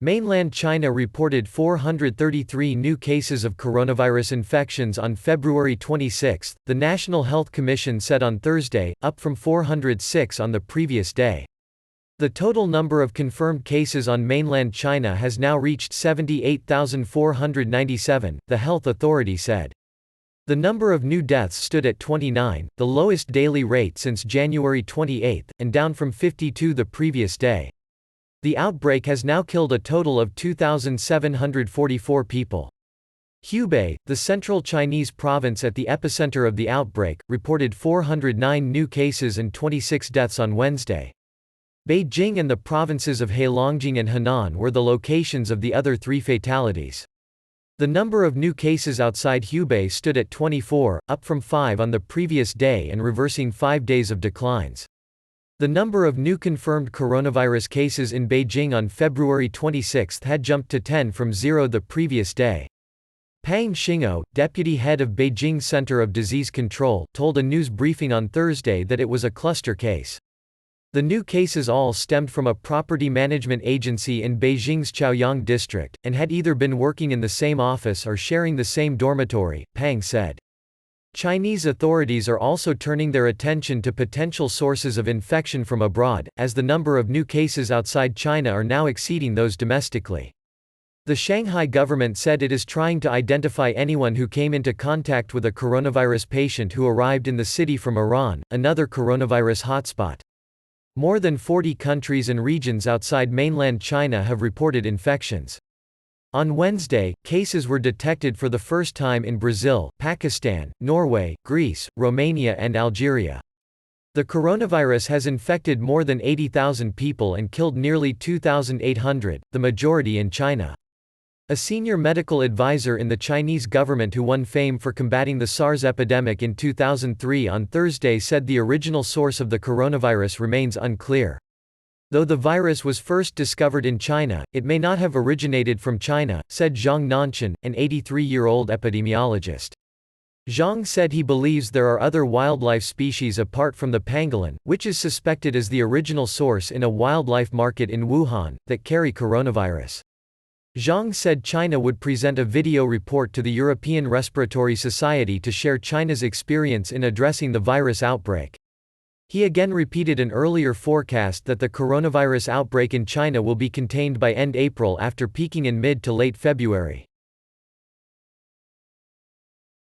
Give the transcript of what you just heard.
Mainland China reported 433 new cases of coronavirus infections on February 26, the National Health Commission said on Thursday, up from 406 on the previous day. The total number of confirmed cases on mainland China has now reached 78,497, the health authority said. The number of new deaths stood at 29, the lowest daily rate since January 28, and down from 52 the previous day. The outbreak has now killed a total of 2,744 people. Hubei, the central Chinese province at the epicenter of the outbreak, reported 409 new cases and 26 deaths on Wednesday. Beijing and the provinces of Heilongjiang and Henan were the locations of the other 3 fatalities. The number of new cases outside Hubei stood at 24, up from 5 on the previous day and reversing 5 days of declines. The number of new confirmed coronavirus cases in Beijing on February 26 had jumped to 10 from 0 the previous day. Pang Xingou, deputy head of Beijing Center of Disease Control, told a news briefing on Thursday that it was a cluster case. The new cases all stemmed from a property management agency in Beijing's Chaoyang district, and had either been working in the same office or sharing the same dormitory, Pang said. Chinese authorities are also turning their attention to potential sources of infection from abroad, as the number of new cases outside China are now exceeding those domestically. The Shanghai government said it is trying to identify anyone who came into contact with a coronavirus patient who arrived in the city from Iran, another coronavirus hotspot. More than 40 countries and regions outside mainland China have reported infections. On Wednesday, cases were detected for the first time in Brazil, Pakistan, Norway, Greece, Romania and Algeria. The coronavirus has infected more than 80,000 people and killed nearly 2,800, the majority in China. A senior medical advisor in the Chinese government who won fame for combating the SARS epidemic in 2003 on Thursday said the original source of the coronavirus remains unclear. Though the virus was first discovered in China, it may not have originated from China, said Zhang Nanchen, an 83-year-old epidemiologist. Zhang said he believes there are other wildlife species apart from the pangolin, which is suspected as the original source in a wildlife market in Wuhan, that carry coronavirus. Zhang said China would present a video report to the European Respiratory Society to share China's experience in addressing the virus outbreak. He again repeated an earlier forecast that the coronavirus outbreak in China will be contained by end April after peaking in mid to late February.